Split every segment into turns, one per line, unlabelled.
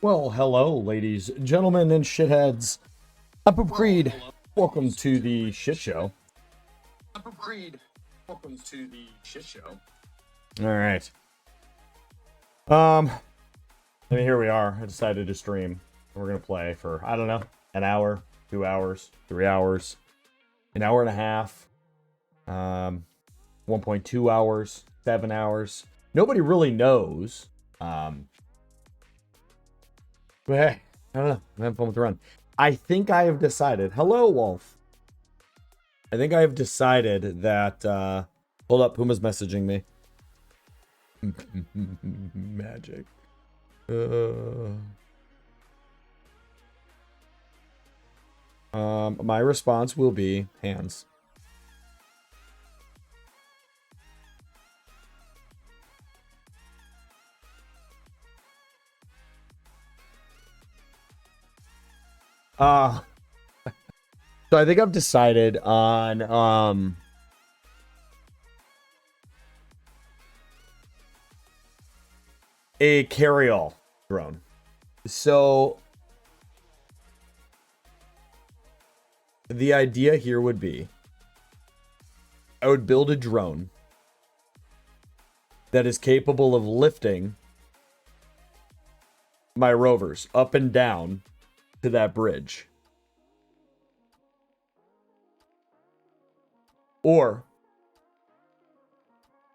Well, hello, ladies, gentlemen, and shitheads. I'm Poop Creed. Welcome to the shit show. All right. I mean, here we are. I decided to stream. We're gonna play for, I don't know, an hour, 2 hours, 3 hours, an hour and a half, 1.2 hours, 7 hours. Nobody really knows. But hey, I don't know. I'm having fun with the run. I think I have decided. Hello, Wolf. I think I have decided that. Hold up, Puma's messaging me. Magic. My response will be hands. So I think I've decided on a carry-all drone. So the idea here would be I would build a drone that is capable of lifting my rovers up and down to that bridge. Or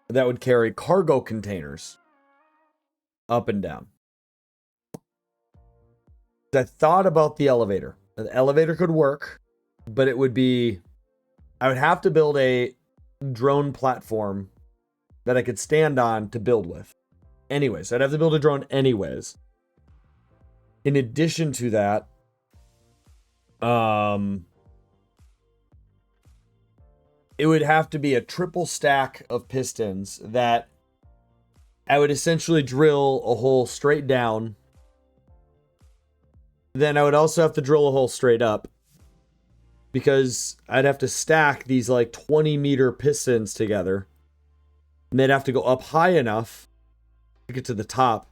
that would carry cargo containers up and down. I thought about the elevator. The elevator could work, but it would be... I would have to build a drone platform that I could stand on to build with. Anyways, I'd have to build a drone anyways. In addition to that, it would have to be a triple stack of pistons that I would essentially drill a hole straight down. Then I would also have to drill a hole straight up, because I'd have to stack these like 20-meter pistons together. And they'd have to go up high enough to get to the top.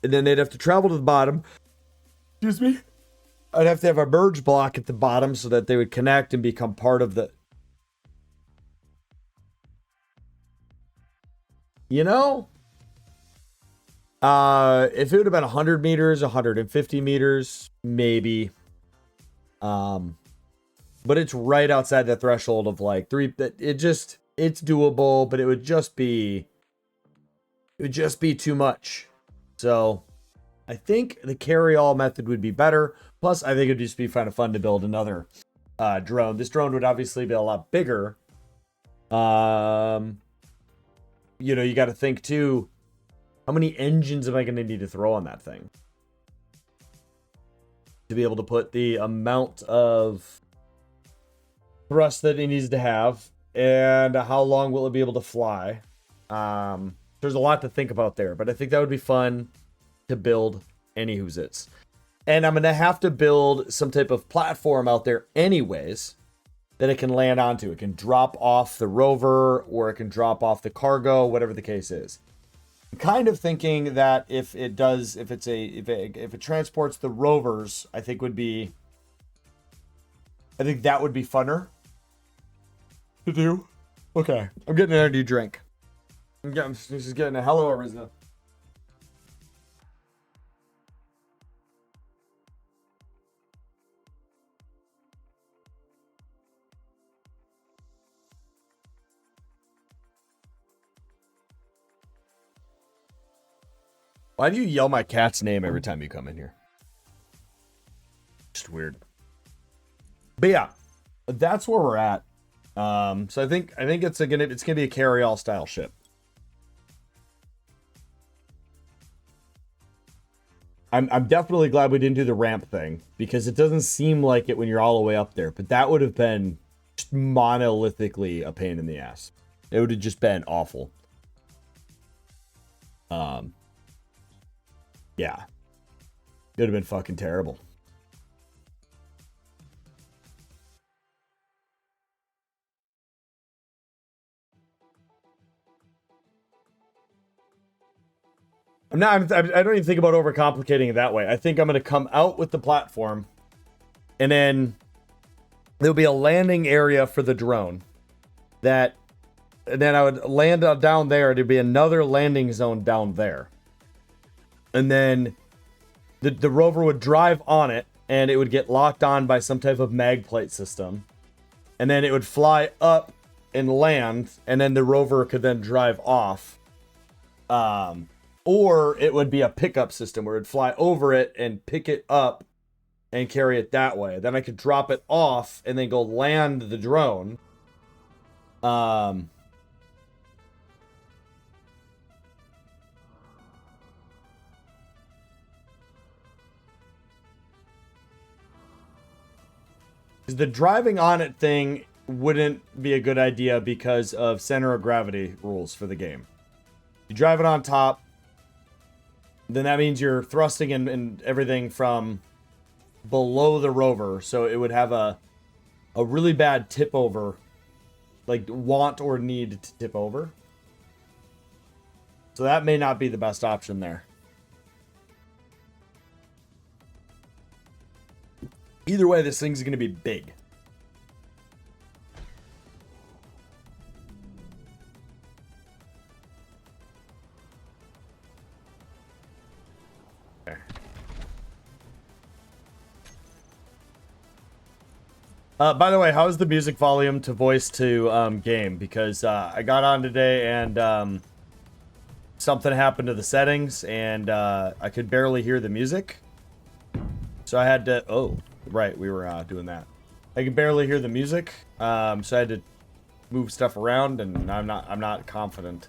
And then they'd have to travel to the bottom. Excuse me. I'd have to have a merge block at the bottom so that they would connect and become part of the... You know? If it would have been 100 meters, 150 meters, maybe. But it's right outside the threshold of like 3. It's doable, but it would just be too much. So I think the carry-all method would be better. Plus, I think it'd just be kind of fun to build another drone. This drone would obviously be a lot bigger. You know, you got to think too, how many engines am I going to need to throw on that thing to be able to put the amount of thrust that it needs to have, and how long will it be able to fly? There's a lot to think about there, but I think that would be fun to build any whoozits. And I'm going to have to build some type of platform out there anyways that it can land onto. It can drop off the rover, or it can drop off the cargo, whatever the case is. I'm kind of thinking that if it transports the rovers, I think that would be funner to do. Okay, I'm getting an energy drink. This is getting a hello, Arizona. Why do you yell my cat's name every time you come in here? Just weird. But yeah, that's where we're at. So I think it's gonna be a carry-all style ship. I'm definitely glad we didn't do the ramp thing, because it doesn't seem like it when you're all the way up there. But that would have been just monolithically a pain in the ass. It would have just been awful. Yeah. It would have been fucking terrible. I don't even think about overcomplicating it that way. I think I'm going to come out with the platform, and then there'll be a landing area for the drone. And then I would land down there. There'd be another landing zone down there. And then the rover would drive on it, and it would get locked on by some type of mag plate system. And then it would fly up and land, and then the rover could then drive off. Or it would be a pickup system where it'd fly over it and pick it up and carry it that way. Then I could drop it off and then go land the drone. Because the driving on it thing wouldn't be a good idea because of center of gravity rules for the game. You drive it on top, then that means you're thrusting and everything from below the rover, so it would have a really bad tip over, like want or need to tip over. So that may not be the best option there. Either way, this thing's going to be big. By the way, how's the music volume to voice to game? Because I got on today and something happened to the settings and I could barely hear the music. So I had to... Oh, right, we were doing that. I could barely hear the music, so I had to move stuff around, and I'm not confident.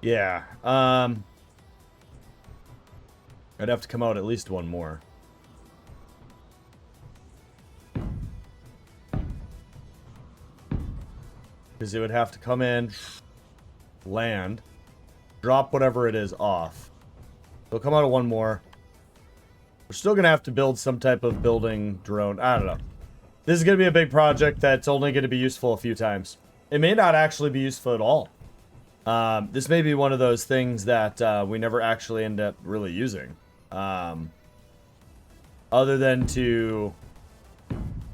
Yeah, I'd have to come out at least one more. Because it would have to come in, land, drop whatever it is off. So come out of one more. We're still going to have to build some type of building drone. I don't know. This is going to be a big project that's only going to be useful a few times. It may not actually be useful at all. This may be one of those things that we never actually end up really using. Other than to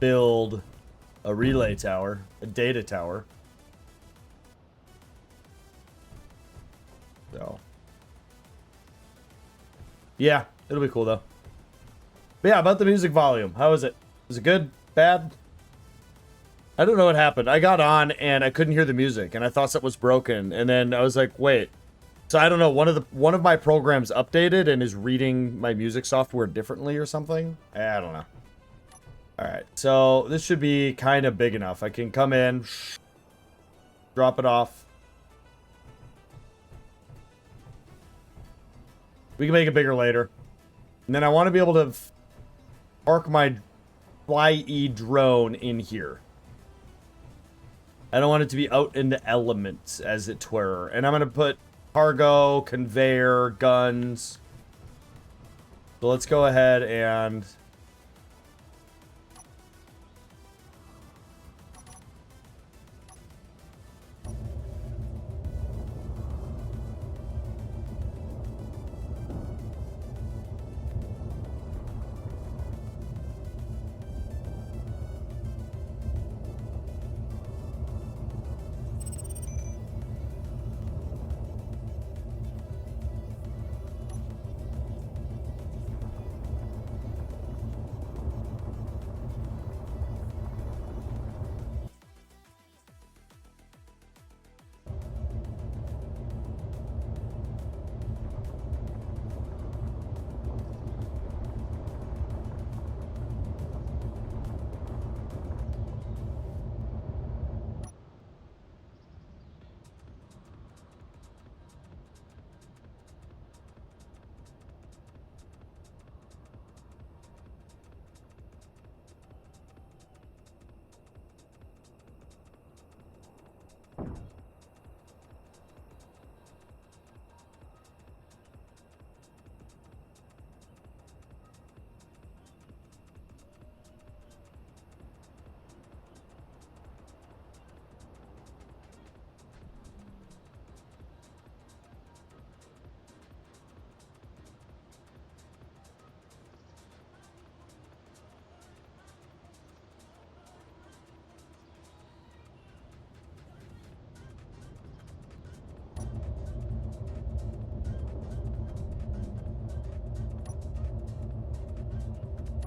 build a relay tower, a data tower. So, yeah, it'll be cool though. But yeah, about the music volume. How is it? Is it good? Bad? I don't know what happened. I got on and I couldn't hear the music and I thought something was broken. And then I was like, wait. So I don't know, one of my programs updated and is reading my music software differently or something. I don't know. All right. So this should be kind of big enough. I can come in, drop it off. We can make it bigger later. And then I want to be able to park my fly-e drone in here. I don't want it to be out in the elements, as it were. And I'm going to put cargo, conveyor, guns. So let's go ahead and...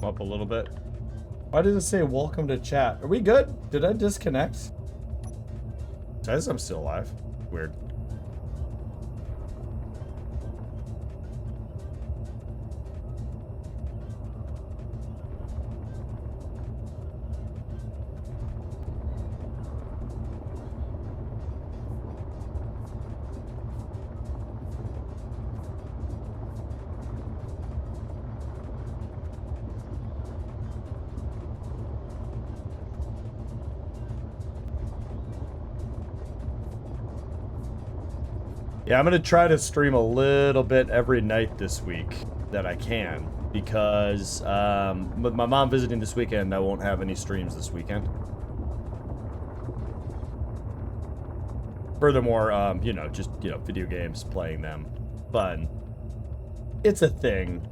Up a little bit. Why does it say welcome to chat? Are we good? Did I disconnect? It says I'm still alive. Weird. Yeah, I'm gonna try to stream a little bit every night this week that I can, because with my mom visiting this weekend, I won't have any streams this weekend. Furthermore, you know, just, you know, video games, playing them, fun. It's a thing.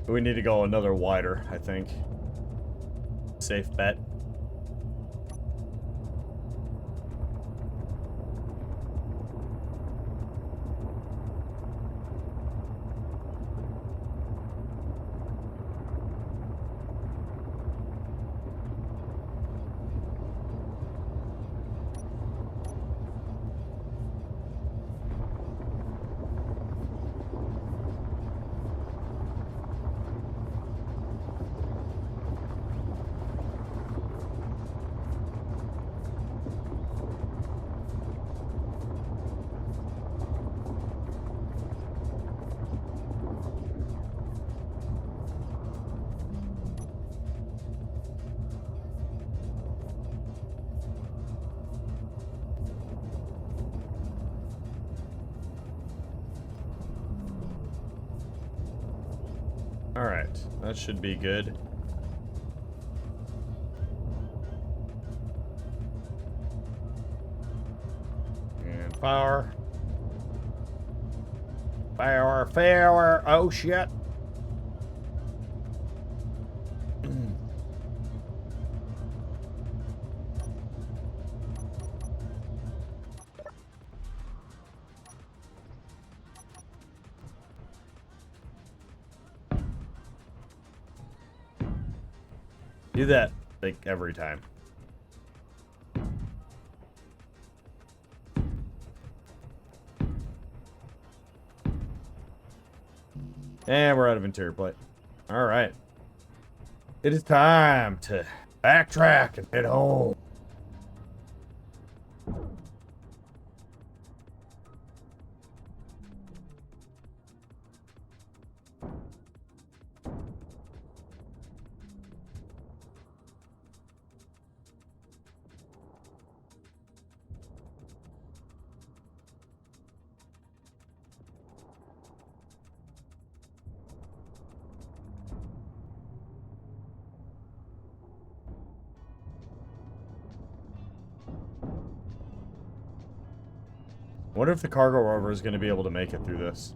We need to go another wider, I think. Safe bet. Alright, that should be good. And power. Power, power. Oh shit. Do that, like, every time. And we're out of interior plate. Alright. It is time to backtrack and head home. I wonder if the cargo rover is going to be able to make it through this.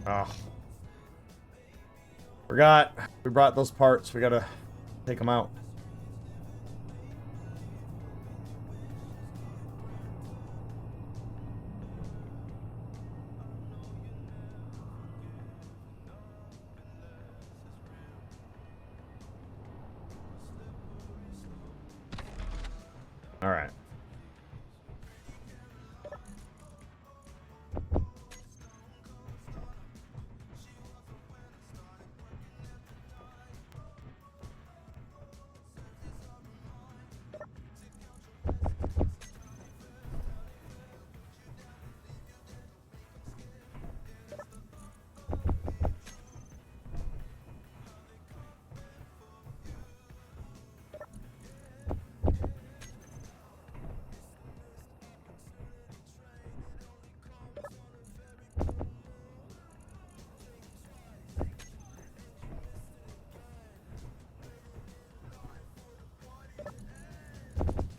Ah. Forgot. We brought those parts. We gotta take them out. Alright.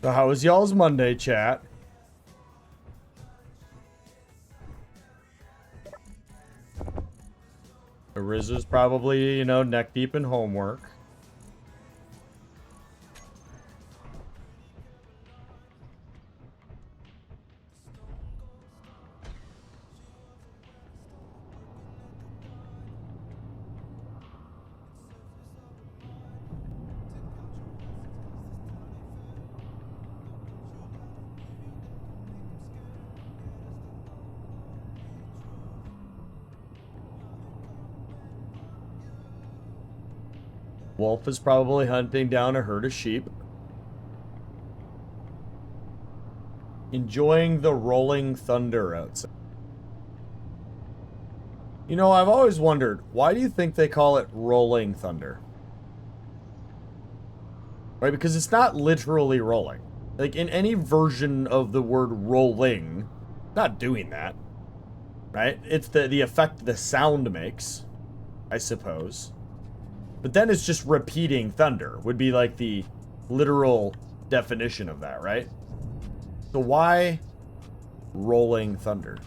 So how was y'all's Monday, chat? Ariza's probably, you know, neck deep in homework. Wolf is probably hunting down a herd of sheep. Enjoying the rolling thunder outside. You know, I've always wondered, why do you think they call it rolling thunder? Right, because it's not literally rolling. Like, in any version of the word rolling, not doing that. Right? It's the effect the sound makes, I suppose. But then it's just repeating thunder, would be like the literal definition of that, right? So why rolling thunder?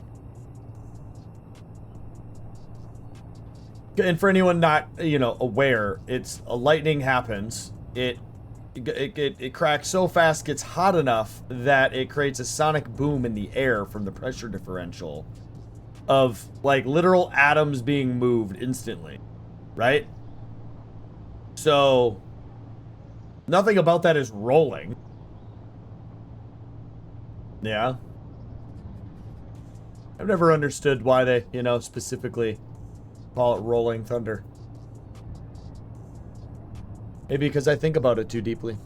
And for anyone not, you know, aware, it's a lightning happens. It cracks so fast, gets hot enough that it creates a sonic boom in the air from the pressure differential of like literal atoms being moved instantly, right? So nothing about that is rolling. Yeah. I've never understood why they, you know, specifically call it rolling thunder. Maybe because I think about it too deeply.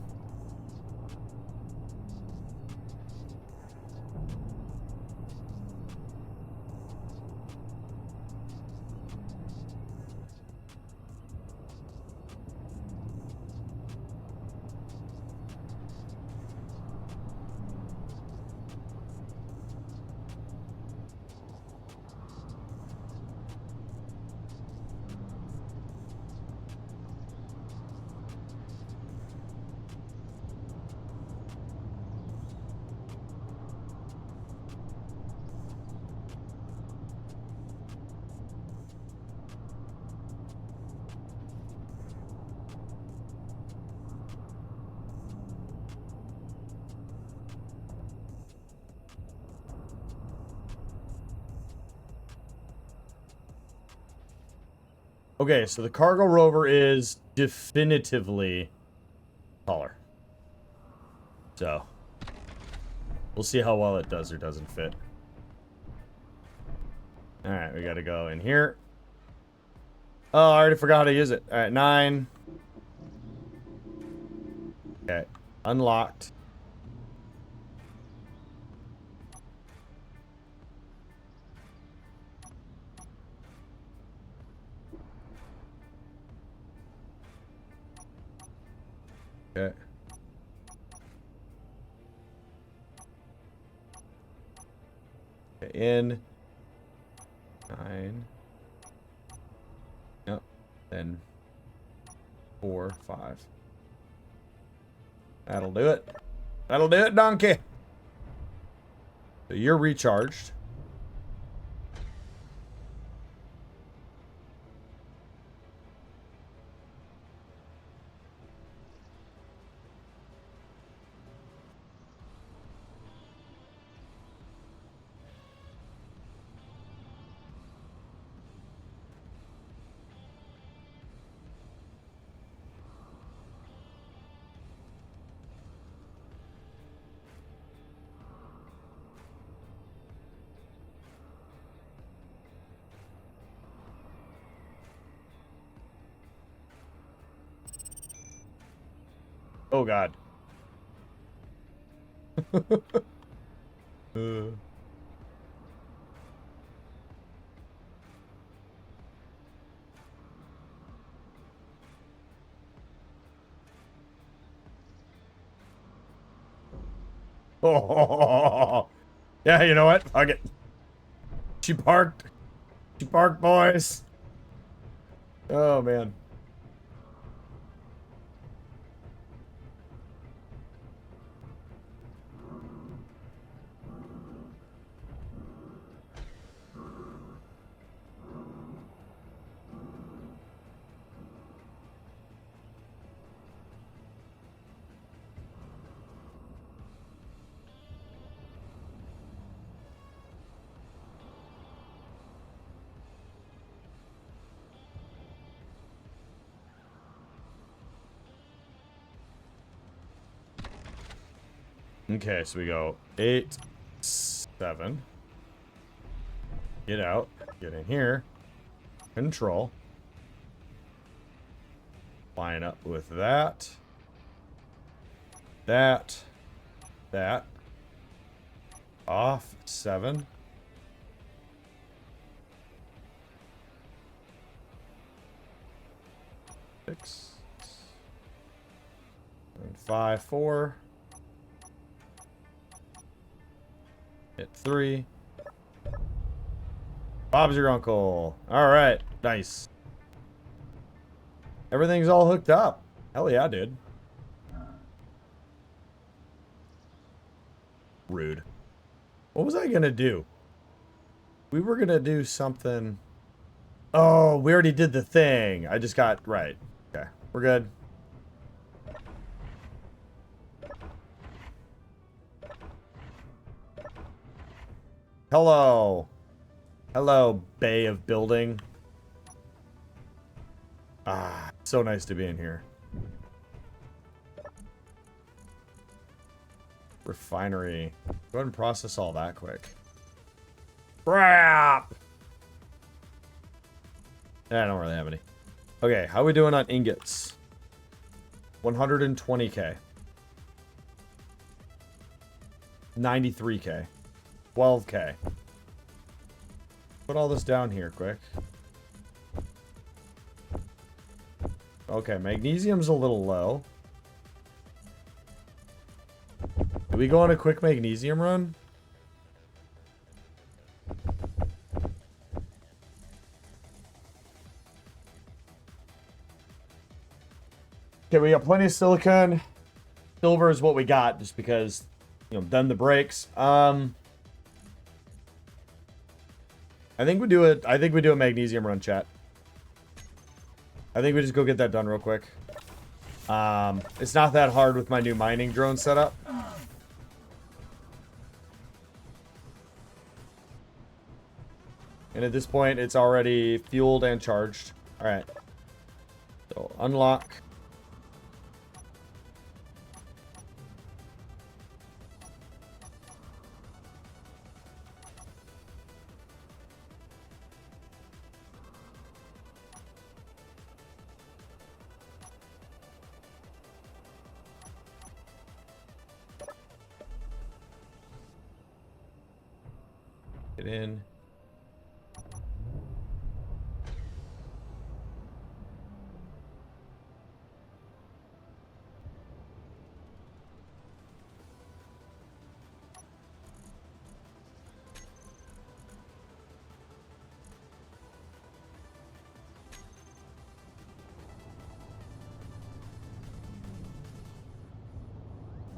Okay, so the cargo rover is definitively taller. So, we'll see how well it does or doesn't fit. Alright, we gotta go in here. Oh, I already forgot how to use it. Alright, 9. Okay, unlocked. Okay. In 9. Yep. Then 4, 5. That'll do it. That'll do it, donkey. So you're recharged. Oh, God. Oh, yeah, you know what? Fuck it. She parked. She parked, boys. Oh, man. Okay, so we go 8, 7. Get out. Get in here. Control. Line up with that. That. That. Off. 7. Six. And 5, 4. Hit 3. Bob's your uncle. Alright. Nice. Everything's all hooked up. Hell yeah, dude. Rude. What was I gonna do? We were gonna do something. Oh, we already did the thing. I just got right. Okay, we're good. Hello. Hello, Bay of Building. Ah, so nice to be in here. Refinery. Go ahead and process all that quick. Crap! I don't really have any. Okay, how are we doing on ingots? 120k. 93k. 12k. Put all this down here quick. Okay, magnesium's a little low. Do we go on a quick magnesium run? Okay, we got plenty of silicon. Silver is what we got, just because, you know, then the breaks. I think we do a magnesium run, chat. I think we just go get that done real quick. It's not that hard with my new mining drone setup. And at this point, it's already fueled and charged. All right. So unlock. Get in.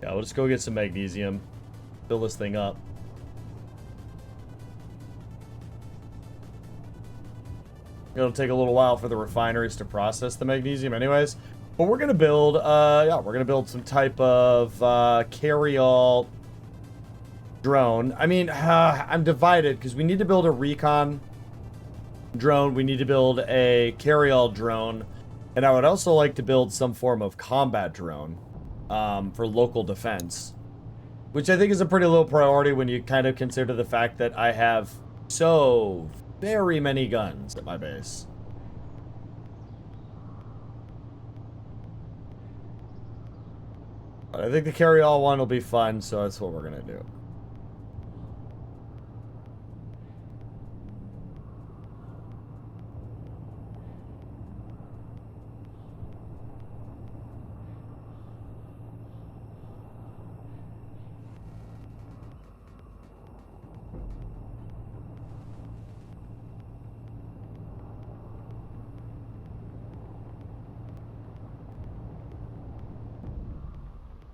Yeah, we'll just go get some magnesium. Fill this thing up. It'll take a little while for the refineries to process the magnesium anyways. But we're going to build, we're going to build some type of carry-all drone. I mean, I'm divided because we need to build a recon drone. We need to build a carry-all drone. And I would also like to build some form of combat drone for local defense. Which I think is a pretty low priority when you kind of consider the fact that I have so very many guns at my base. But I think the carry-all one will be fun, so that's what we're gonna do.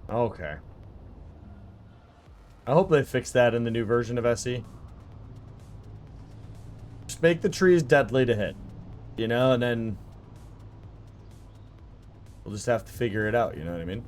Okay. I hope they fix that in the new version of SE. Just make the trees deadly to hit. You know, and then we'll just have to figure it out, you know what I mean?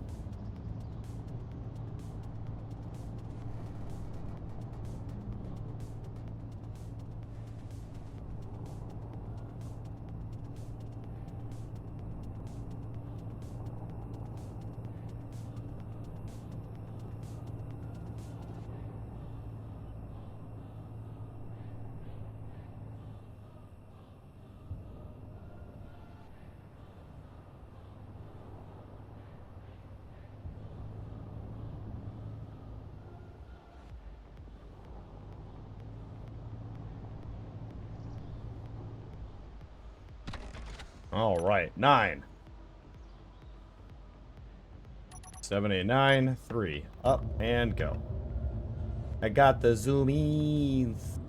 All right, 9. 7, 8, 9, 3. Up and go. I got the zoomies.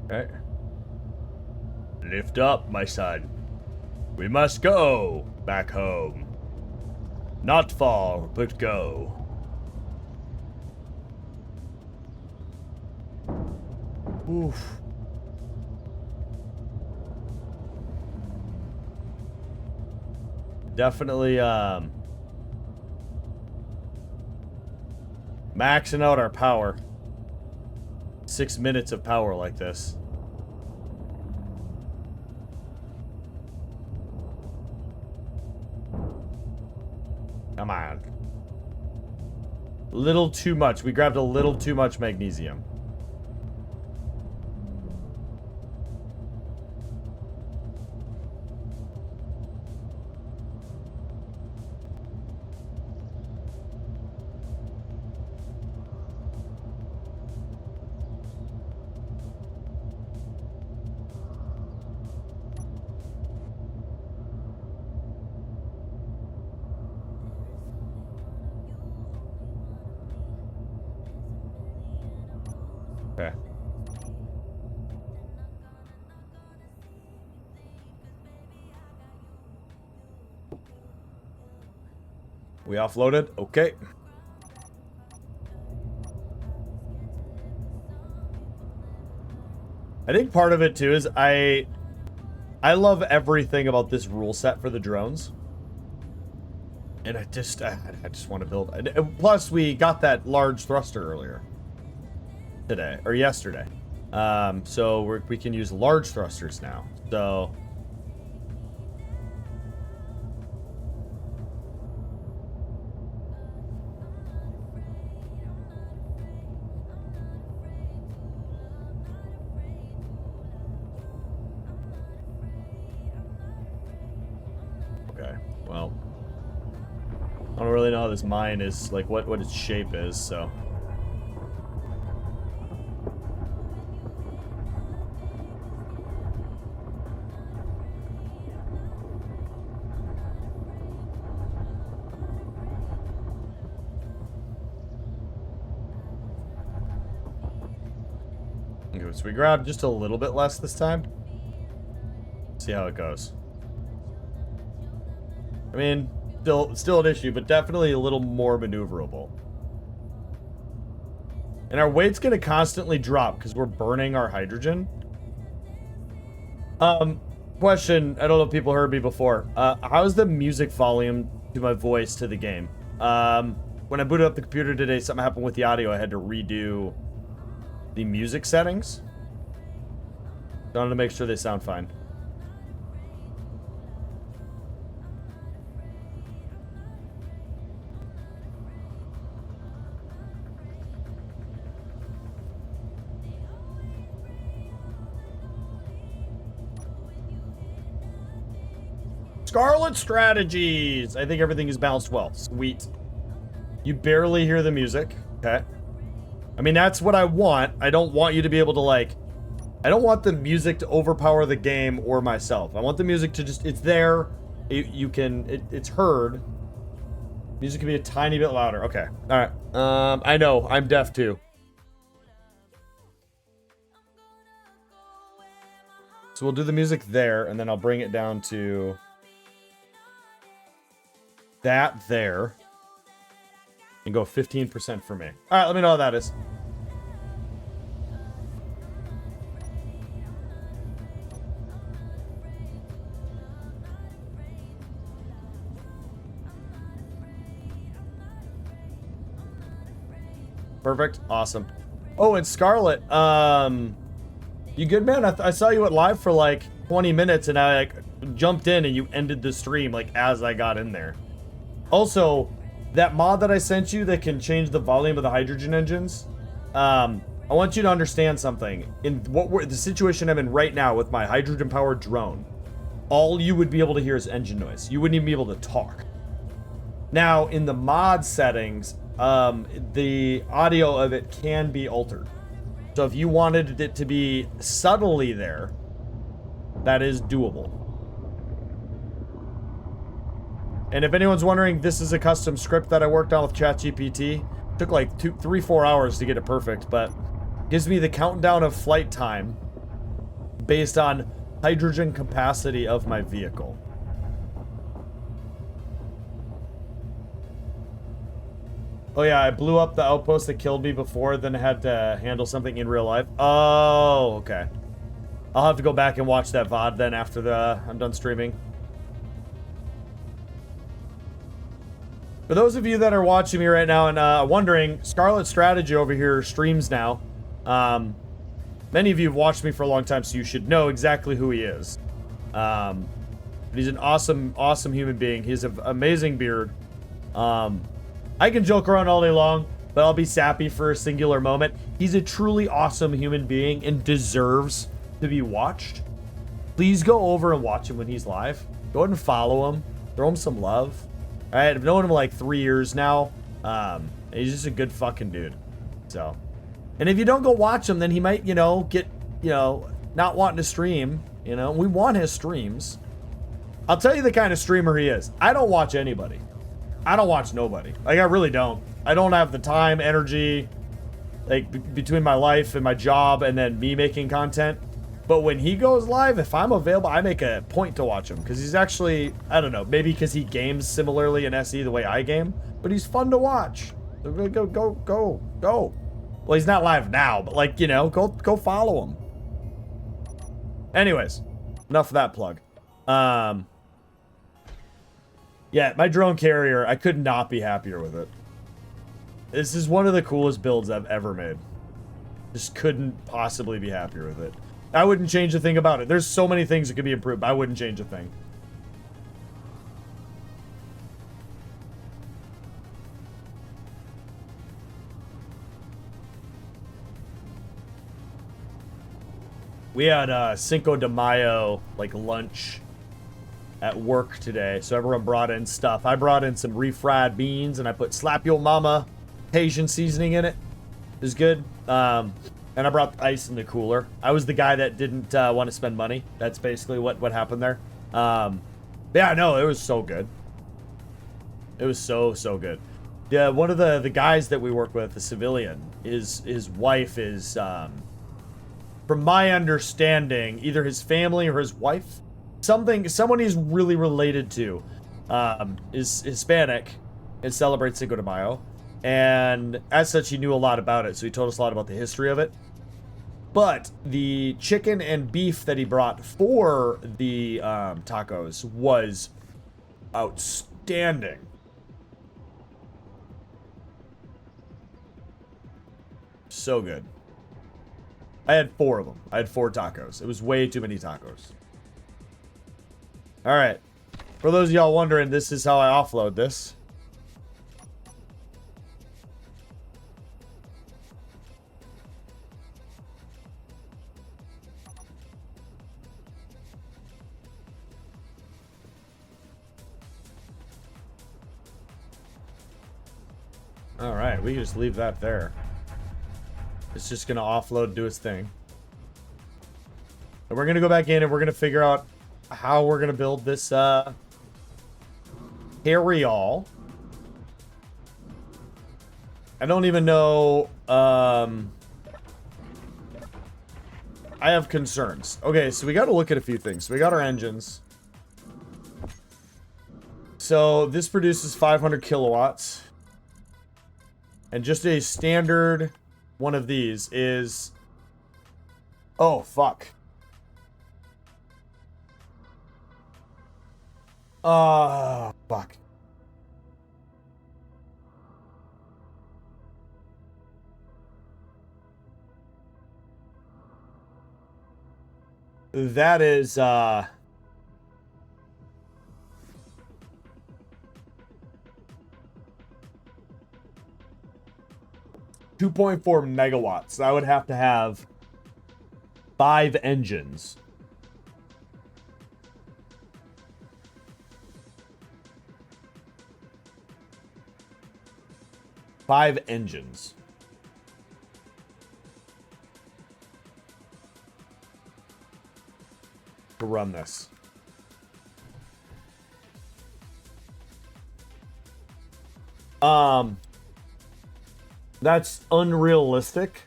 Okay. Lift up, my son. We must go back home. Not far, but go. Oof. Definitely, maxing out our power. 6 minutes of power like this. Come on. Little too much. We grabbed a little too much magnesium. Okay. We offloaded? Okay. I think part of it too is I love everything about this rule set for the drones. And I just want to build. And plus, we got that large thruster earlier. Today or yesterday, so we can use large thrusters now. So okay, well, I don't really know how this mine is, like what its shape is, so. So we grabbed just a little bit less this time. See how it goes. I mean, still an issue, but definitely a little more maneuverable. And our weight's gonna constantly drop because we're burning our hydrogen. Question, I don't know if people heard me before. How's the music volume to my voice to the game? When I booted up the computer today, something happened with the audio. I had to redo the music settings. I wanted to make sure they sound fine. Scarlet strategies. I think everything is balanced well. Sweet. You barely hear the music. Okay. I mean, that's what I want. I don't want you to be able to, like... I don't want the music to overpower the game or myself. I want the music to just... It's there. It's heard. Music can be a tiny bit louder. Okay. All right. I know. I'm deaf too. So we'll do the music there, and then I'll bring it down to that there. And go 15% for me. All right, let me know how that is. Perfect. Awesome. Oh, and Scarlet, you good, man? I saw you went live for like 20 minutes and I like jumped in and you ended the stream like as I got in there. Also, that mod that I sent you that can change the volume of the hydrogen engines, I want you to understand something. In the situation I'm in right now with my hydrogen powered drone, all you would be able to hear is engine noise. You wouldn't even be able to talk. Now, in the mod settings, the audio of it can be altered. So if you wanted it to be subtly there, that is doable. And if anyone's wondering, this is a custom script that I worked on with ChatGPT. It took like 3-4 hours to get it perfect, but gives me the countdown of flight time based on hydrogen capacity of my vehicle. Oh yeah, I blew up the outpost that killed me before, then I had to handle something in real life. Oh, okay. I'll have to go back and watch that VOD then after I'm done streaming. For those of you that are watching me right now and wondering, Scarlet Strategy over here streams now. Many of you have watched me for a long time, so you should know exactly who he is. But he's an awesome, awesome human being. He has an amazing beard. I can joke around all day long, but I'll be sappy for a singular moment. He's a truly awesome human being and deserves to be watched. Please go over and watch him when he's live. Go ahead and follow him. Throw him some love. All right, I've known him like 3 years now. He's just a good fucking dude. So, and if you don't go watch him, then he might, get, not wanting to stream. We want his streams. I'll tell you the kind of streamer he is. I don't watch anybody. I don't watch nobody. Like, I really don't. I don't have the time, energy, like, between my life and my job and then me making content. But when he goes live, if I'm available, I make a point to watch him. Because he's actually, I don't know, maybe because he games similarly in SE the way I game. But he's fun to watch. So go. Well, he's not live now, but, like, go follow him. Anyways, enough of that plug. Yeah, my drone carrier, I could not be happier with it. This is one of the coolest builds I've ever made. Just couldn't possibly be happier with it. I wouldn't change a thing about it. There's so many things that could be improved, but I wouldn't change a thing. We had Cinco de Mayo, like, lunch at work today, so everyone brought in stuff. I brought in some refried beans and I put Slap Your Mama Haitian seasoning in it. It was good. And I brought ice in the cooler. I was the guy that didn't want to spend money. That's basically what happened there. Yeah, no, it was so good. It was so good. Yeah, one of the guys that we work with, the civilian, his wife is, from my understanding, either his family or his wife, someone he's really related to, is Hispanic and celebrates Cinco de Mayo. And as such, he knew a lot about it, so he told us a lot about the history of it. But the chicken and beef that he brought for the tacos was outstanding. So good. I had 4 of them. I had 4 tacos. It was way too many tacos. All right. For those of y'all wondering, this is how I offload this. All right, we can just leave that there. It's just gonna offload, do its thing. And we're gonna go back in and we're gonna figure out how we're gonna build this carry-all. I don't even know. I have concerns. Okay, so we got to look at a few things. So we got our engines. So this produces 500 kilowatts. And just a standard one of these is... Oh, fuck. Fuck. That is, 2.4 megawatts. I would have to have 5 engines. Five engines. To run this. That's unrealistic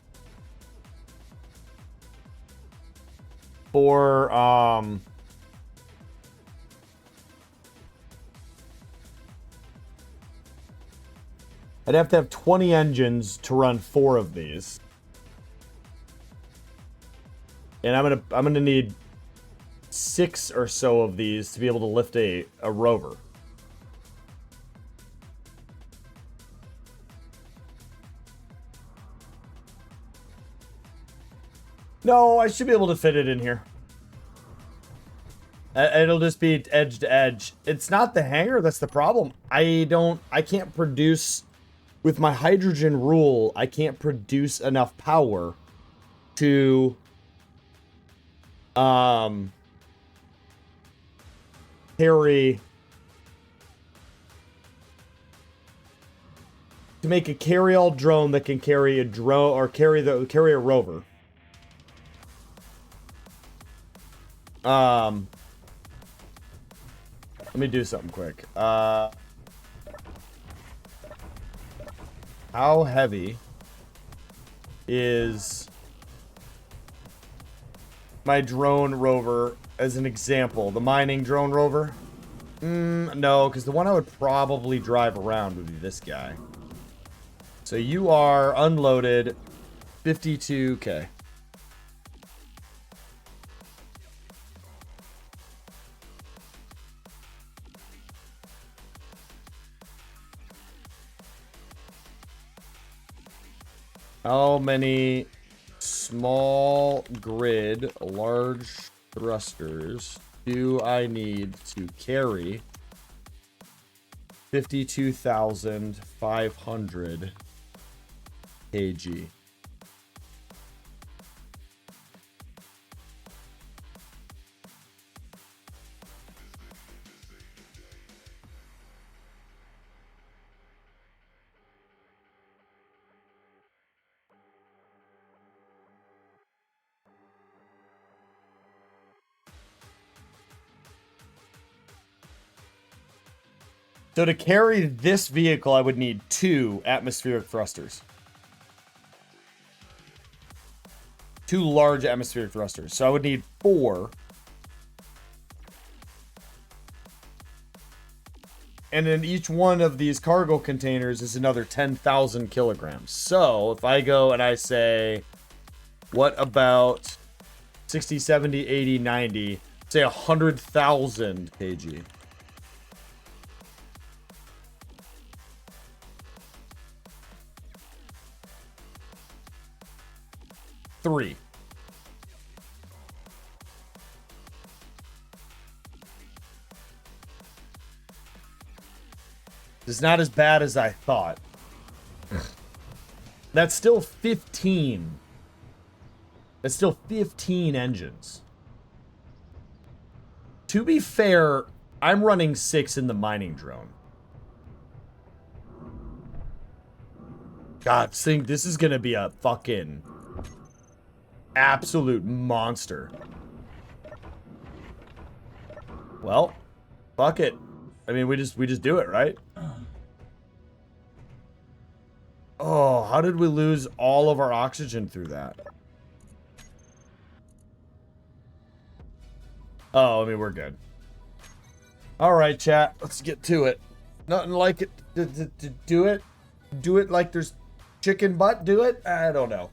for I'd have to have 20 engines to run 4 of these. And I'm gonna need 6 or so of these to be able to lift a rover. No, I should be able to fit it in here. It'll just be edge to edge. It's not the hangar that's the problem. I can't produce, with my hydrogen rule, I can't produce enough power to carry, to make a carry-all drone that can carry a drone or carry a rover. Let me do something quick. How heavy is my drone rover as an example? The mining drone rover? No, because the one I would probably drive around would be this guy. So you are unloaded 52K. How many small grid large thrusters do I need to carry 52,500 kg? So to carry this vehicle, I would need 2 atmospheric thrusters. 2 large atmospheric thrusters. So I would need 4. And then each one of these cargo containers is another 10,000 kilograms. So if I go and I say, what about 60, 70, 80, 90, say 100,000 kg. Three. It's not as bad as I thought. That's still 15. That's still 15 engines. To be fair, I'm running 6 in the mining drone. God, this is gonna be a fucking absolute monster. Well, fuck it. I mean, we just do it, right? Oh, how did we lose all of our oxygen through that? Oh, I mean, we're good. All right, chat. Let's get to it. Nothing like it to do it. Do it like there's chicken butt. Do it. I don't know.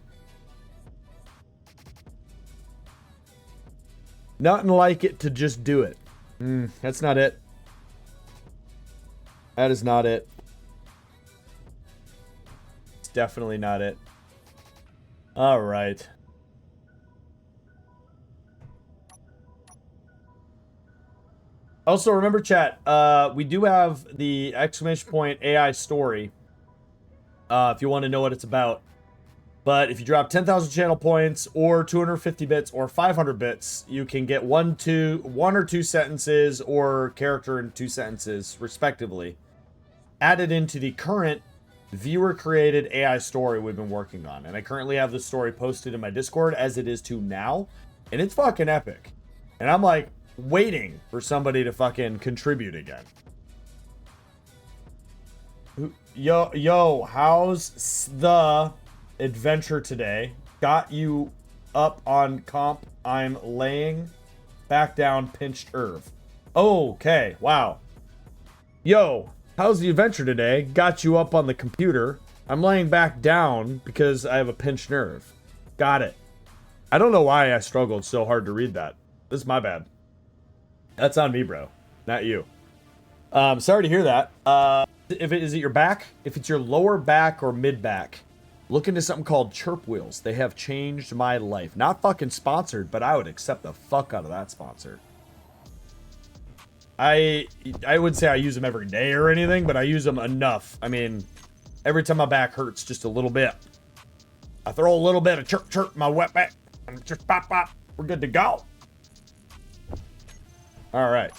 Nothing like it to just do it. That's not it. That is not it. It's definitely not it. All right. Also, remember, chat, we do have the exclamation point AI story if you want to know what it's about. But if you drop 10,000 channel points or 250 bits or 500 bits, you can get one or two sentences or character in 2 sentences, respectively, added into the current viewer-created AI story we've been working on. And I currently have this story posted in my Discord as it is to now, and it's fucking epic. And I'm like waiting for somebody to fucking contribute again. Yo, how's the adventure today? Got you up on comp. I'm laying back down, pinched Irv. Okay, wow. Yo, how's the adventure today? Got you up on the computer. I'm laying back down because I have a pinched nerve. Got it. I don't know why I struggled so hard to read that. This is my bad. That's on me, bro. Not you. Sorry to hear that. Is it your back? If it's your lower back or mid back, look into something called chirp wheels. They have changed my life. Not fucking sponsored, but I would accept the fuck out of that sponsor. I would say I use them every day or anything, but I use them enough. I mean, every time my back hurts just a little bit, I throw a little bit of chirp chirp in my wet back and just pop pop. We're good to go. All right.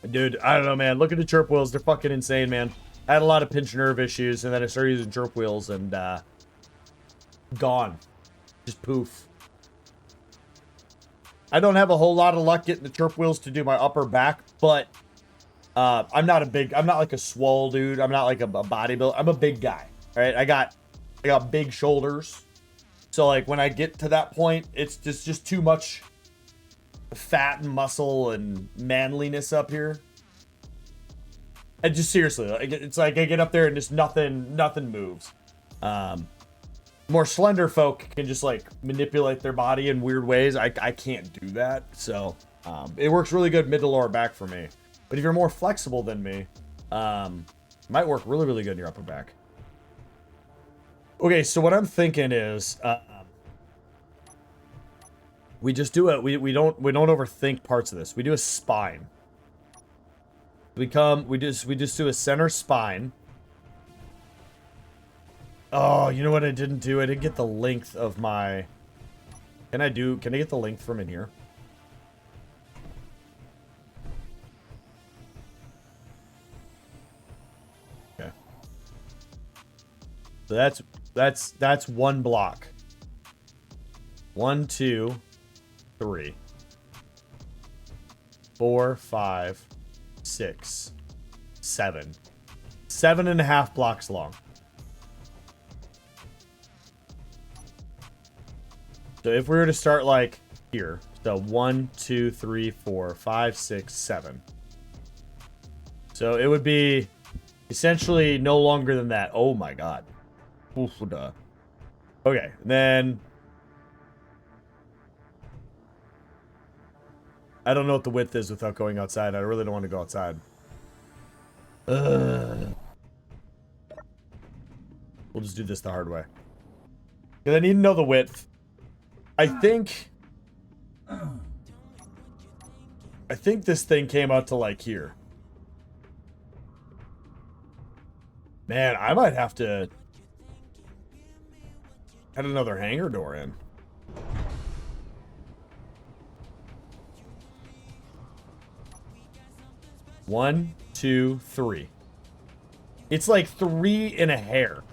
Dude, I don't know, man. Look at the chirp wheels. They're fucking insane, man. I had a lot of pinched nerve issues, and then I started using chirp wheels, and gone. Just poof. I don't have a whole lot of luck getting the chirp wheels to do my upper back, but I'm not like a swole dude. I'm not like a bodybuilder. I'm a big guy. All right, I got big shoulders. So like when I get to that point, it's just too much fat and muscle and manliness up here. And just seriously, like, it's like I get up there and just nothing moves. More slender folk can just like manipulate their body in weird ways. I can't do that. So it works really good mid to lower back for me. But if you're more flexible than me, it might work really, really good in your upper back. Okay, so what I'm thinking is we just do it. We don't overthink parts of this. We do a spine. We just do a center spine. Oh, you know what I didn't do? I didn't get the length of my... Can I get the length from in here? Okay. So that's one block. 1, 2, 3, 4, 5, 6, 7. 7.5 blocks long. So if we were to start like here, so 1, 2, 3, 4, 5, 6, 7. So it would be essentially no longer than that. Oh my god. Oof, duh. Okay, then I don't know what the width is without going outside. I really don't want to go outside. We'll just do this the hard way. Because I need to know the width. I think this thing came out to like here. Man, I might have to add another hangar door in. One, 2, 3. It's like 3 and a hair.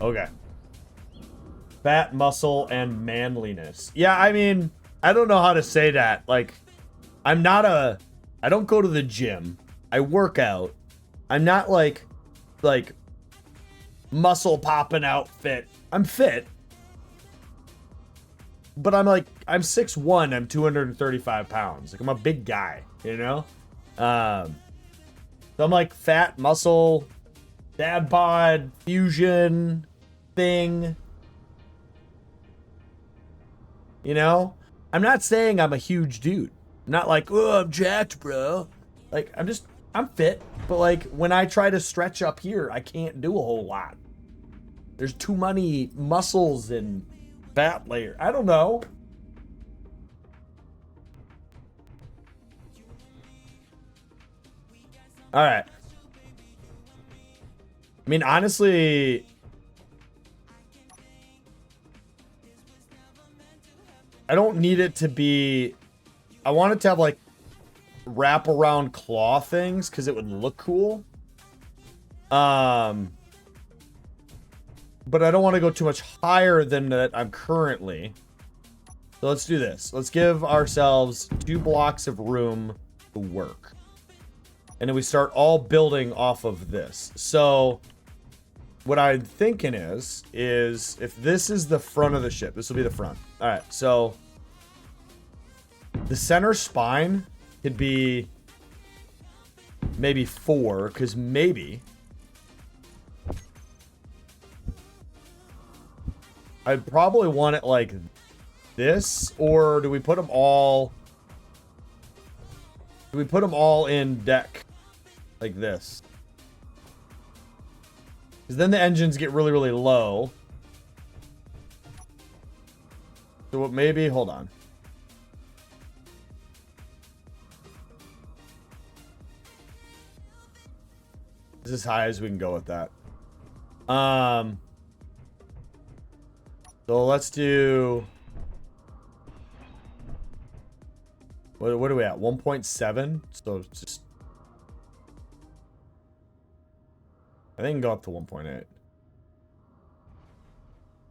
Okay. Fat, muscle, and manliness. Yeah, I mean, I don't know how to say that. Like, I don't go to the gym. I work out. I'm not like muscle popping out fit. I'm fit. But I'm 6'1", I'm 235 pounds. Like, I'm a big guy, you know? So I'm like fat, muscle, dad bod, fusion thing. You know? I'm not saying I'm a huge dude. I'm not like, oh, I'm jacked, bro. Like, I'm fit. But like, when I try to stretch up here, I can't do a whole lot. There's too many muscles and fat layer. I don't know. All right. I mean, honestly, I don't need it to be... I want it to have, like, wrap-around claw things, because it would look cool. But I don't want to go too much higher than that I'm currently. So let's do this. Let's give ourselves 2 blocks of room to work. And then we start all building off of this. So what I'm thinking is if this is the front of the ship, this will be the front. All right, so the center spine could be maybe 4, because maybe I'd probably want it like this, or do we put them all? Do we put them all in deck like this? Because then the engines get really, really low. So what? Maybe hold on. This is as high as we can go with that. So let's do... What are we at? 1.7? So it's just... I think we can go up to 1.8.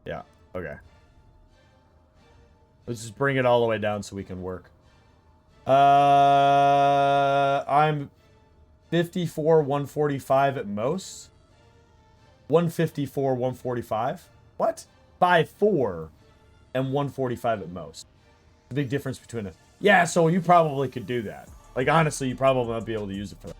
Yeah, okay. Let's just bring it all the way down so we can work. I'm 54, 145 at most. 154, 145. What? 5'4" and 145 at most. The big difference between it. Yeah, so you probably could do that. Like, honestly, you probably won't be able to use it for that.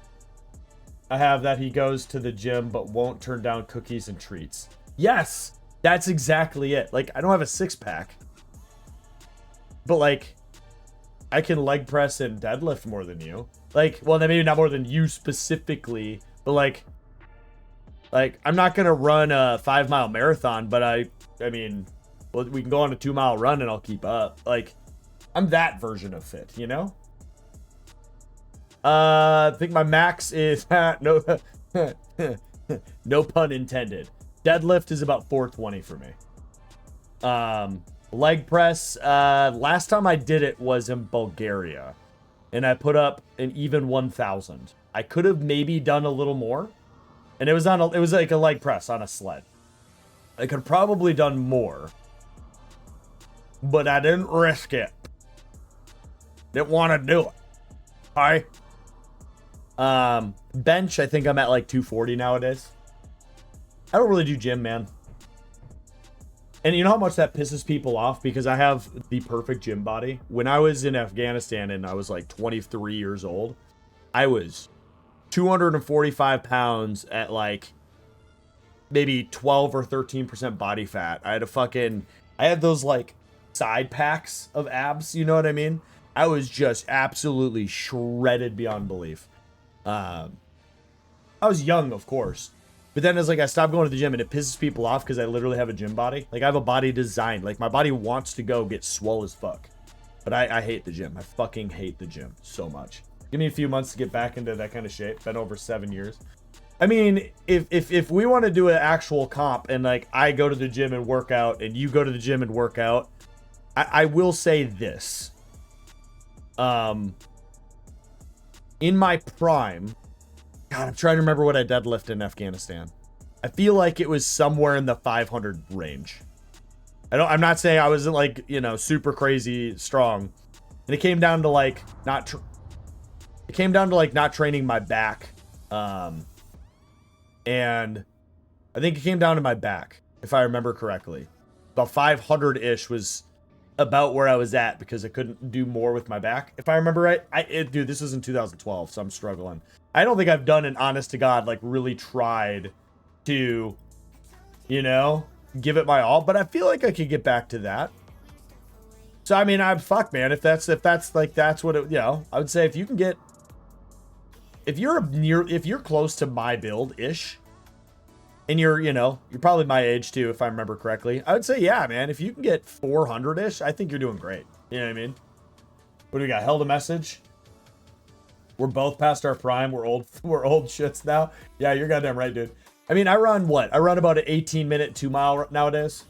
I have that he goes to the gym but won't turn down cookies and treats. Yes, that's exactly it. Like, I don't have a 6-pack. But, like, I can leg press and deadlift more than you. Like, well, maybe not more than you specifically, but, like, I'm not going to run a 5-mile marathon, but I mean, well, we can go on a 2-mile run and I'll keep up. Like, I'm that version of fit, you know? I think my max is, no, no pun intended. Deadlift is about 420 for me. Leg press, last time I did it was in Bulgaria, and I put up an even 1,000. I could have maybe done a little more, and it was like a leg press on a sled. I could have probably done more, but I didn't risk it. Didn't want to do it. Hi. Bench, I think I'm at like 240 nowadays. I don't really do gym, man. And you know how much that pisses people off? Because I have the perfect gym body. When I was in Afghanistan and I was like 23 years old, I was 245 pounds at like maybe 12 or 13% body fat. I had those like side packs of abs, you know what I mean? I was just absolutely shredded beyond belief. I was young, of course. But then it's like I stopped going to the gym and it pisses people off because I literally have a gym body. Like, I have a body designed. Like, my body wants to go get swole as fuck. But I hate the gym. I fucking hate the gym so much. Give me a few months to get back into that kind of shape. Been over 7 years. I mean, if we want to do an actual comp and like I go to the gym and work out and you go to the gym and work out, I will say this. In my prime, God, I'm trying to remember what I deadlift in Afghanistan. I feel like it was somewhere in the 500 range. I'm not saying I wasn't like, you know, super crazy strong. And it came down to like not training my back. And I think it came down to my back, if I remember correctly. About 500-ish was about where I was at because I couldn't do more with my back. If I remember right, dude, this was in 2012, so I'm struggling. I don't think I've done an honest to God, like really tried to, you know, give it my all, but I feel like I could get back to that. So, I mean, fuck, man, if that's like, that's what it, you know, I would say if you can get, if you're close to my build-ish, and you're, you know, you're probably my age too, if I remember correctly. I would say, yeah, man, if you can get 400-ish, I think you're doing great. You know what I mean? What do we got? Held a message? We're both past our prime. We're old shits now. Yeah, you're goddamn right, dude. I mean, I run what? I run about an 18-minute 2-mile nowadays.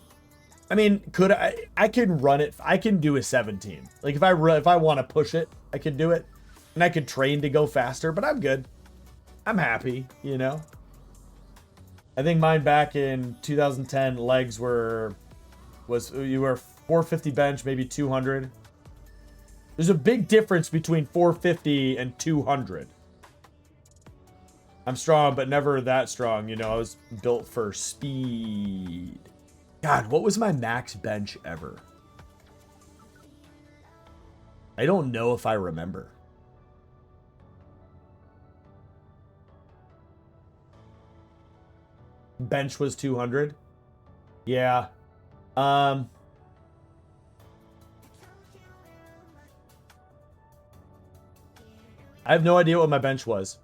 I mean, could I can run it. I can do a 17. Like if I want to push it, I can do it. And I could train to go faster, but I'm good. I'm happy, you know? I think mine back in 2010 legs you were 450 bench, maybe 200. There's a big difference between 450 and 200. I'm strong, but never that strong. You know, I was built for speed. God, what was my max bench ever? I don't know if I remember. Bench was 200. Yeah. I have no idea what my bench was.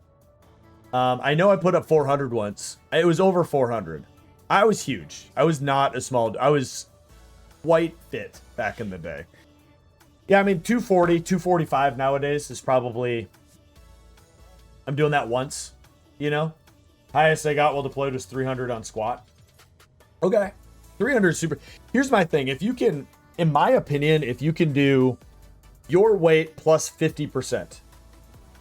I know I put up 400 once. It was over 400. I was huge. I was not a small. I was quite fit back in the day. Yeah, I mean 240, 245 nowadays is probably. I'm doing that once, you know. Highest I got while deployed was 300 on squat. Okay. 300 is super. Here's my thing. If you can, in my opinion, if you can do your weight plus 50%,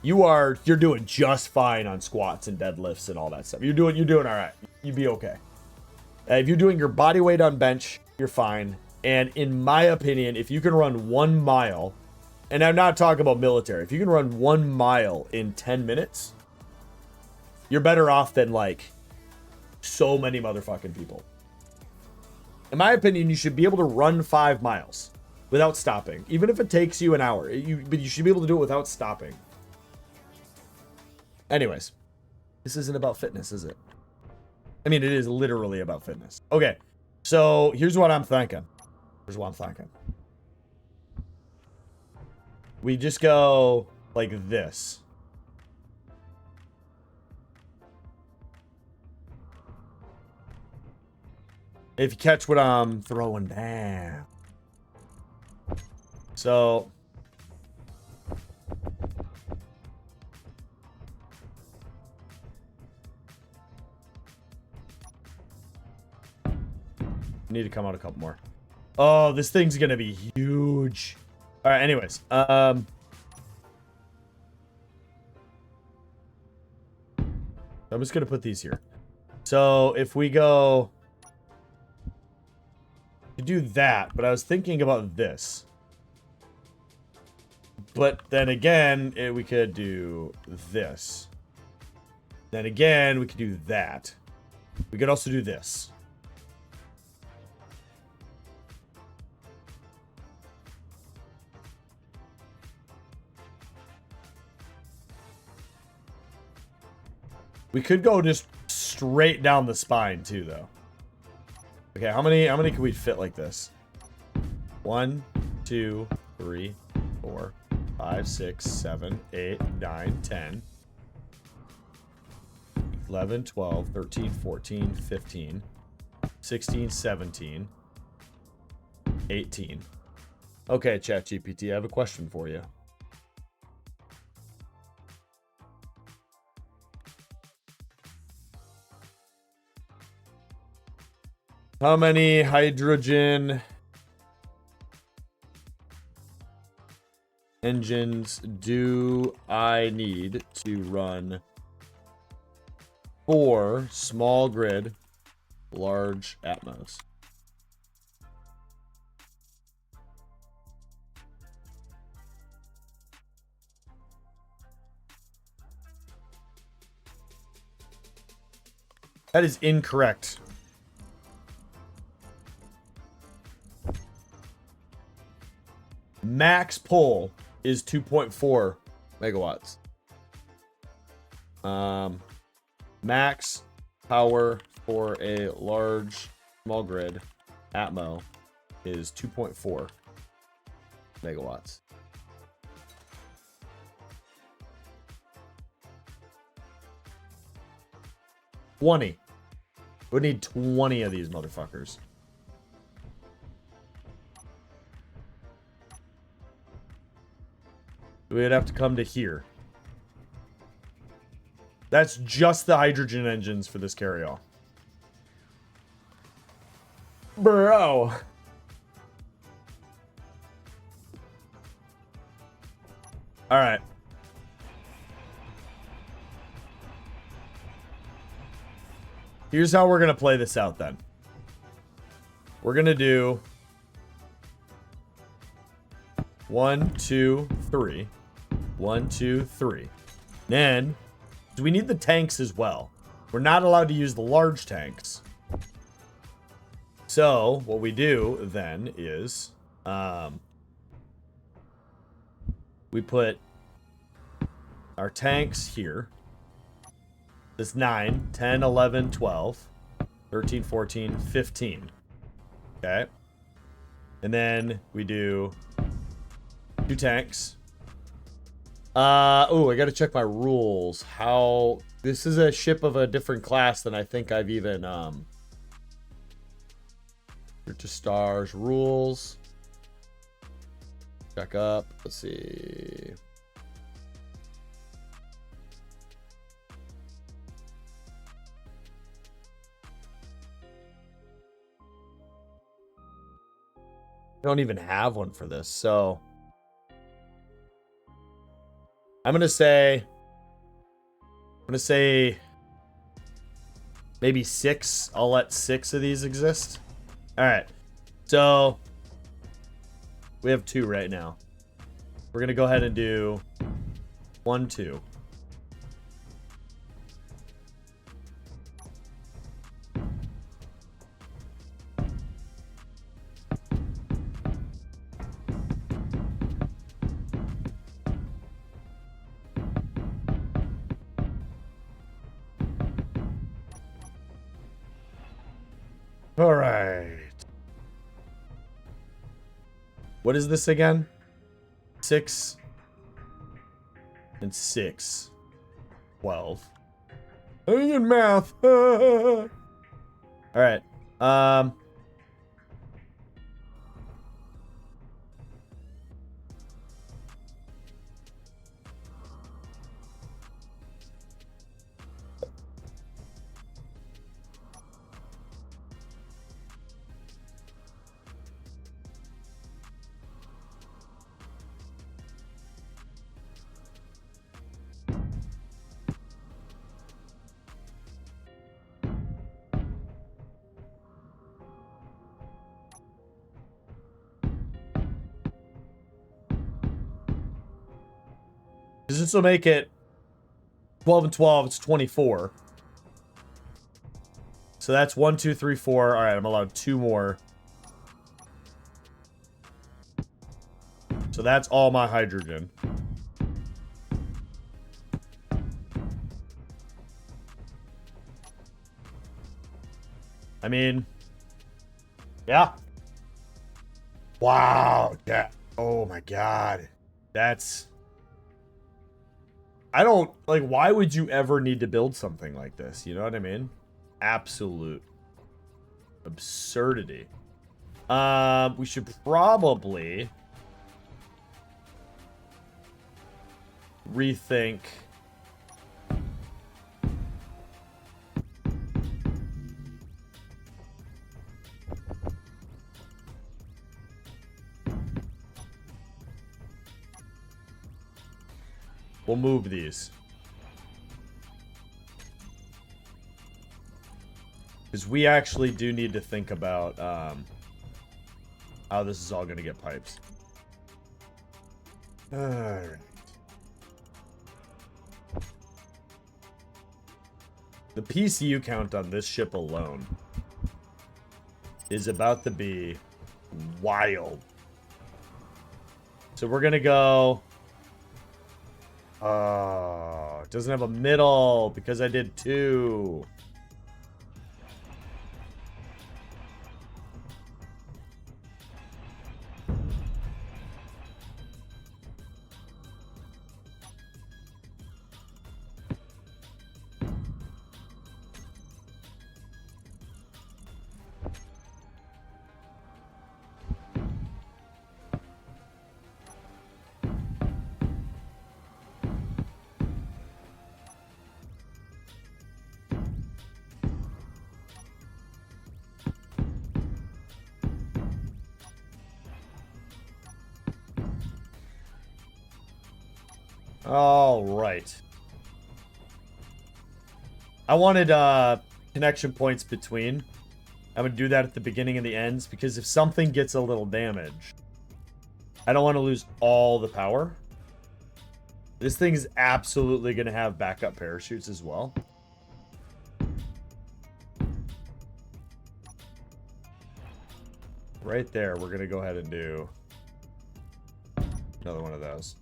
you're doing just fine on squats and deadlifts and all that stuff. You're doing all right. You'd be okay. If you're doing your body weight on bench, you're fine. And in my opinion, if you can run 1 mile, and I'm not talking about military, if you can run 1 mile in 10 minutes, you're better off than like so many motherfucking people. In my opinion, you should be able to run 5 miles without stopping. Even if it takes you an hour, but you should be able to do it without stopping. Anyways, this isn't about fitness, is it? I mean, it is literally about fitness. Okay, so here's what I'm thinking. We just go like this. If you catch what I'm throwing down. So. Need to come out a couple more. Oh, this thing's gonna be huge. All right, anyways. I'm just gonna put these here. So if we go... to do that, but I was thinking about this. But then again, we could do this. Then again, we could do that. We could also do this. We could go just straight down the spine too, though. Okay, how many can we fit like this? 1, 2, 3, 4, 5, 6, 7, 8, 9, 10, 11, 12, 13, 14, 15, 16, 17, 18. Okay, ChatGPT, I have a question for you. How many hydrogen engines do I need to run 4 small grid large Atmos. That is incorrect. Max pull is 2.4 megawatts. Max power for a large small grid Atmo is 2.4 megawatts. We need 20 of these motherfuckers. We'd have to come to here. That's just the hydrogen engines for this carryall. Bro. All right. Here's how we're going to play this out then. We're going to do 1, 2, 3. 1, 2, 3. Then, do we need the tanks as well? We're not allowed to use the large tanks. So, what we do then is, we put our tanks here. This 9, 10, 11, 12, 13, 14, 15. Okay. And then we do 2 tanks. Oh, I gotta check my rules. How this is a ship of a different class than I think I've even to stars rules. Check up. Let's see. I don't even have one for this, so I'm gonna say maybe 6. I'll let 6 of these exist. All right, so we have 2 right now. We're gonna go ahead and do 1, 2. All right. What is this again? 6 and 6. 12. I ain't math. All right. This will make it 12 and 12. It's 24. So that's 1, 2, 3, 4. All right, I'm allowed 2 more. So that's all my hydrogen. I mean, yeah. Wow. Yeah. Oh my God. That's... I don't, like, why would you ever need to build something like this? You know what I mean? Absolute absurdity. We should probably rethink. We'll move these. Because we actually do need to think about how this is all going to get piped. Alright. The PCU count on this ship alone is about to be wild. So we're going to go... Oh, it doesn't have a middle because I did 2. All right. I wanted connection points between. I'm going to do that at the beginning and the ends because if something gets a little damage, I don't want to lose all the power. This thing is absolutely going to have backup parachutes as well. Right there, we're going to go ahead and do another one of those.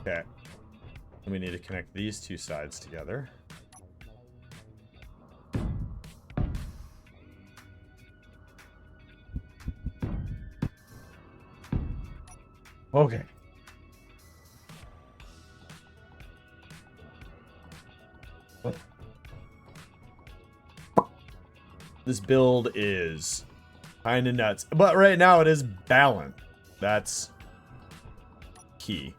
Okay. And we need to connect these 2 sides together. Okay. What? This build is kind of nuts. But right now it is balanced. That's key.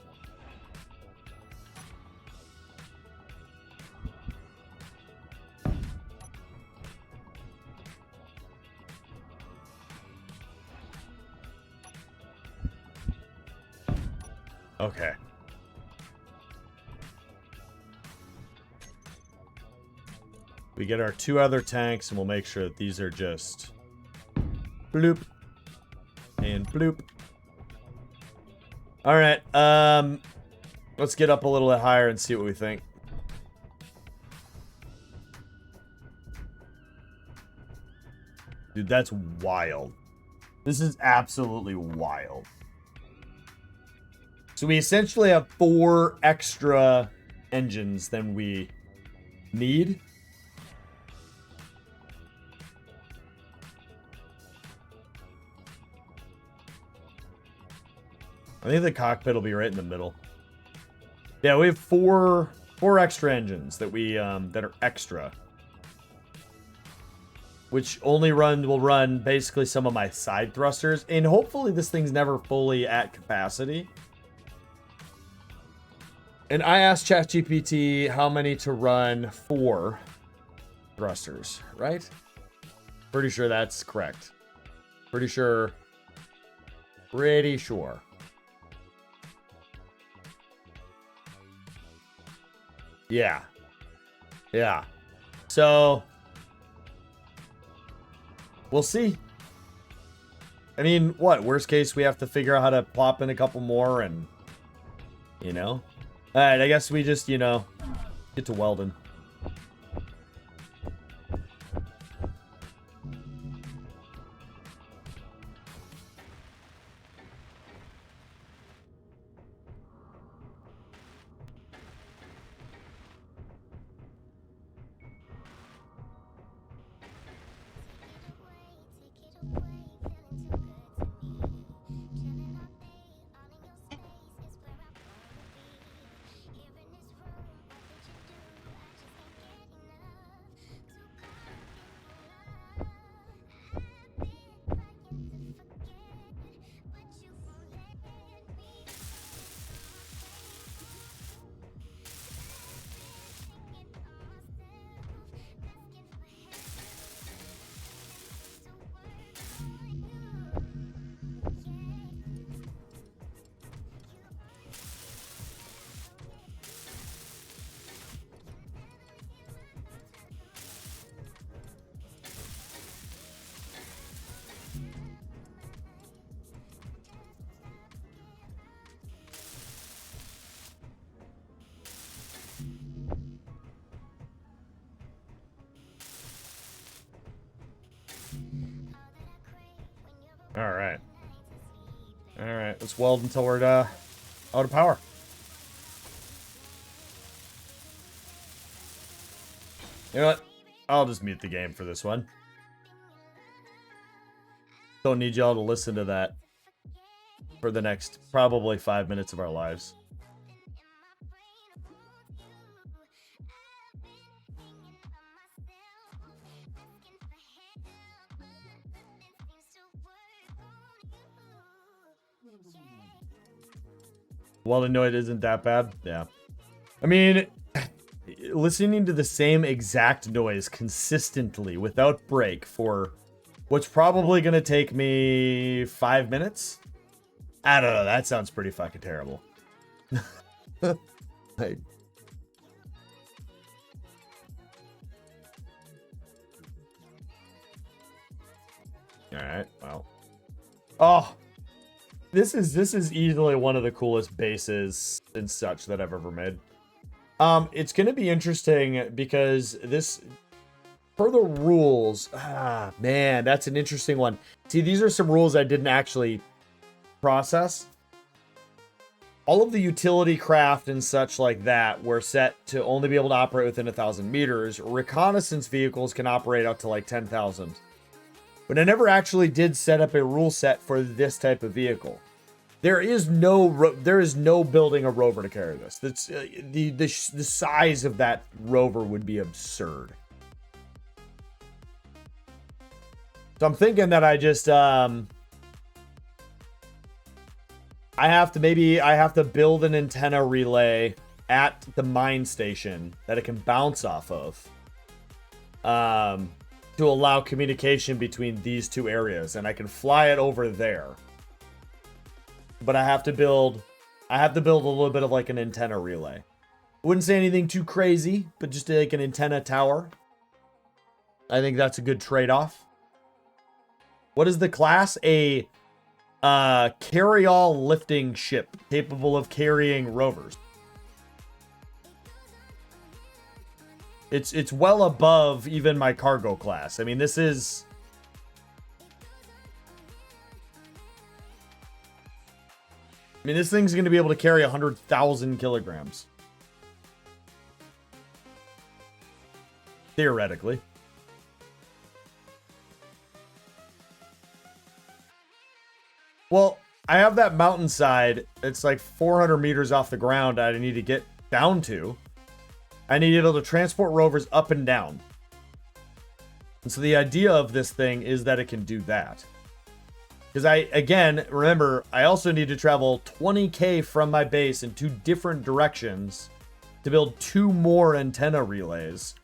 Okay. We get our 2 other tanks, and we'll make sure that these are just bloop and bloop. All right. Let's get up a little bit higher and see what we think. Dude, that's wild. This is absolutely wild. So we essentially have 4 extra engines than we need. I think the cockpit will be right in the middle. Yeah, we have four extra engines that we that are extra, which only will run basically some of my side thrusters, and hopefully this thing's never fully at capacity. And I asked ChatGPT how many to run 4 thrusters, right? Pretty sure that's correct. Pretty sure. Yeah. Yeah. So, we'll see. I mean, what? Worst case, we have to figure out how to plop in a couple more and, you know. Alright, I guess we just, you know, get to Weldon. let's weld until we're out of power. You know what? I'll just mute the game for this one. Don't need y'all to listen to that for the next probably 5 minutes of our lives. Well, the noise isn't that bad. Yeah. I mean, listening to the same exact noise consistently without break for what's probably going to take me 5 minutes. I don't know. That sounds pretty fucking terrible. Like, all right. Well. Oh. This is easily one of the coolest bases and such that I've ever made. It's going to be interesting because this, per the rules, man, that's an interesting one. See, these are some rules I didn't actually process. All of the utility craft and such like that were set to only be able to operate within 1,000 meters. Reconnaissance vehicles can operate up to like 10,000. But I never actually did set up a rule set for this type of vehicle. There is no building a rover to carry this. That's the size of that rover would be absurd. So I'm thinking that I just I have to build an antenna relay at the mine station that it can bounce off of. To allow communication between these two areas, and I can fly it over there. But I have to build a little bit of like an antenna relay. Wouldn't say anything too crazy, but just like an antenna tower. I think that's a good trade-off. What is the class? A carry-all lifting ship capable of carrying rovers. It's well above even my cargo class. I mean, this is... I mean, this thing's going to be able to carry 100,000 kilograms. Theoretically. Well, I have that mountainside. It's like 400 meters off the ground I need to get down to. I need to be able to transport rovers up and down. And so the idea of this thing is that it can do that. Because remember, I also need to travel 20K from my base in 2 different directions to build 2 more antenna relays.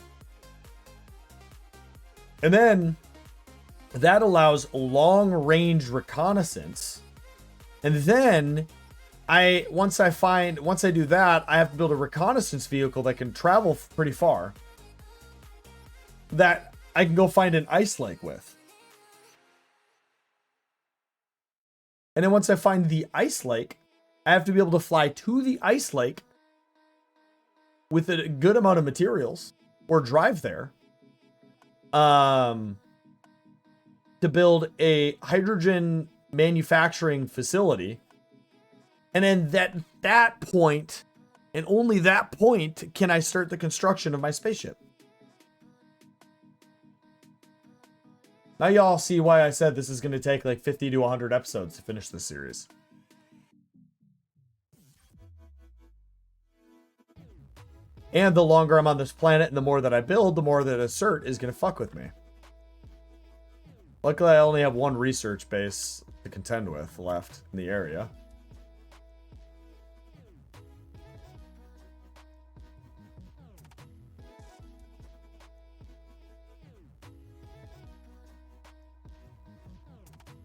And then that allows long-range reconnaissance. And then once I do that, I have to build a reconnaissance vehicle that can travel pretty far, that I can go find an ice lake with. And then once I find the ice lake, I have to be able to fly to the ice lake with a good amount of materials, or drive there, to build a hydrogen manufacturing facility. And then at that point, and only that point, can I start the construction of my spaceship. Now y'all see why I said this is going to take like 50 to 100 episodes to finish this series. And the longer I'm on this planet and the more that I build, the more that Assert is going to fuck with me. Luckily, I only have 1 research base to contend with left in the area.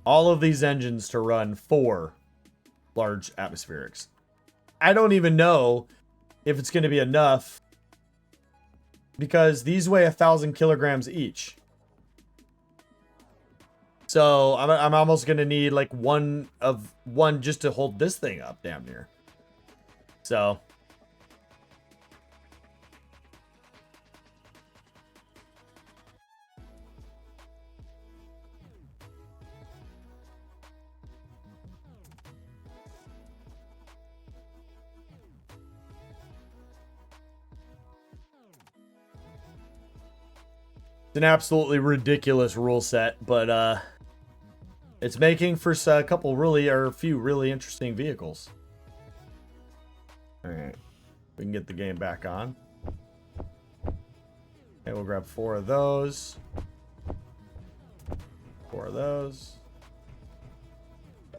All of these engines to run 4 large atmospherics. I don't even know if it's going to be enough, because these weigh 1,000 kilograms each. So I'm almost going to need like one just to hold this thing up, damn near. So It's an absolutely ridiculous rule set, but it's making for a couple really, or a few really interesting vehicles. All right, we can get the game back on. Okay, we'll grab 4 of those. 4 of those.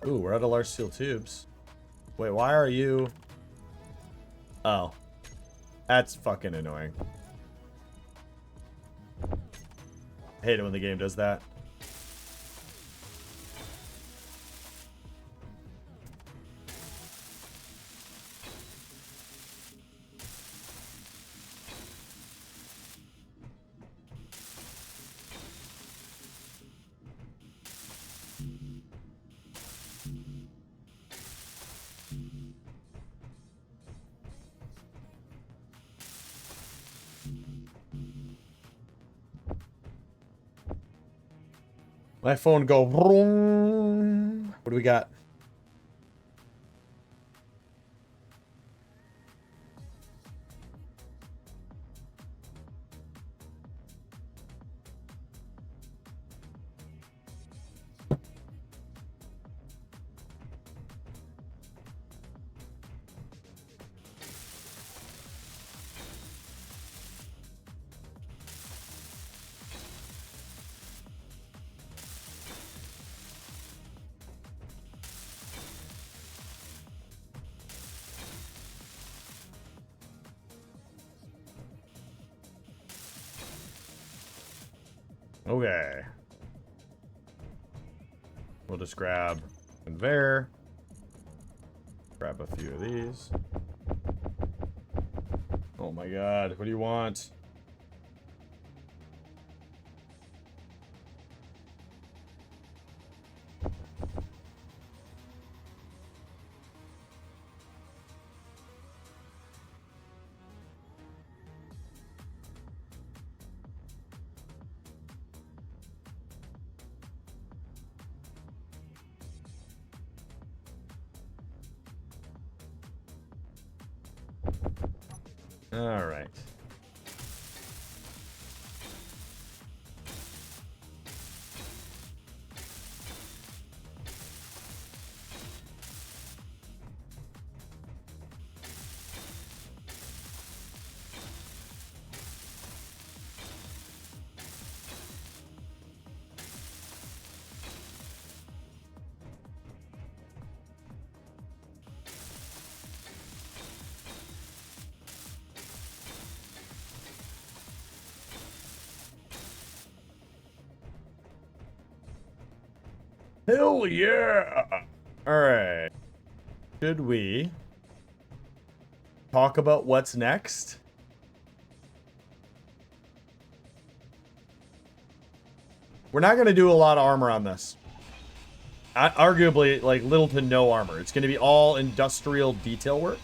Ooh, we're out of large steel tubes. Wait, why are you... Oh. That's fucking annoying. I hate it when the game does that. My phone go vroom. What do we got? Okay. We'll just grab conveyor. Grab a few of these. Oh my god, what do you want? All right. Hell yeah! Alright. Should we talk about what's next? We're not going to do a lot of armor on this. Arguably, like, little to no armor. It's going to be all industrial detail work.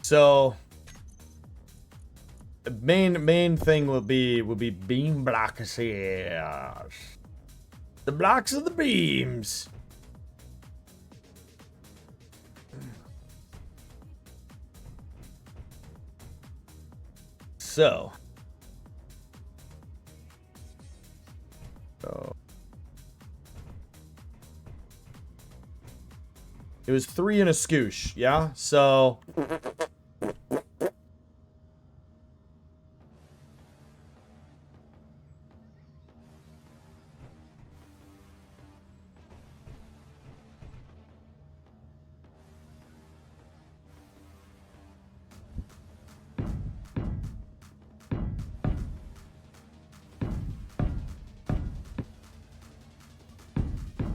So... the main thing will be beam blocks here. The blocks of the beams. So it was 3 and a scoosh, yeah? So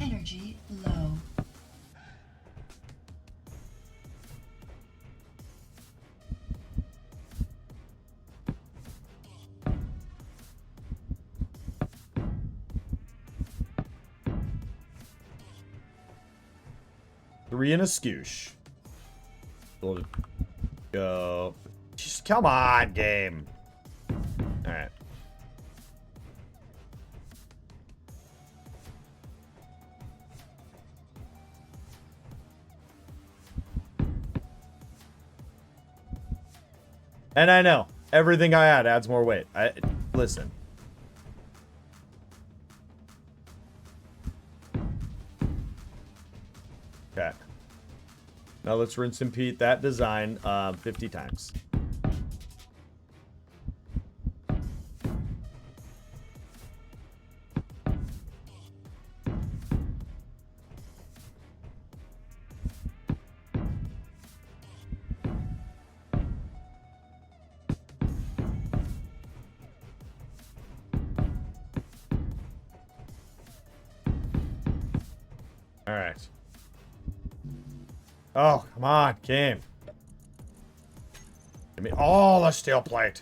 energy low.
three and a scoosh. We'll go. Just come on, game. All right. And I know, everything I add adds more weight. Listen. Okay. Now let's rinse and repeat that design 50 times. All right. Oh, come on, game. Give me all the steel plate.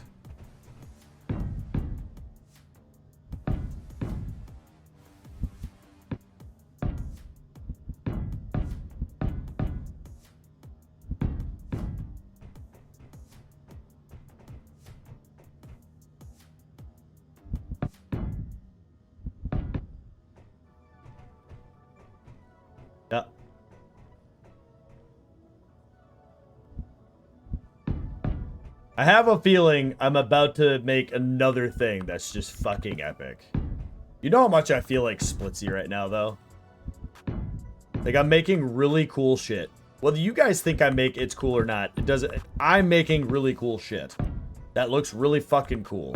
Yep. I have a feeling I'm about to make another thing that's just fucking epic. You know how much I feel like Splitsy right now, though? Like, I'm making really cool shit. Whether you guys think I make it's cool or not, it doesn't... I'm making really cool shit. That looks really fucking cool.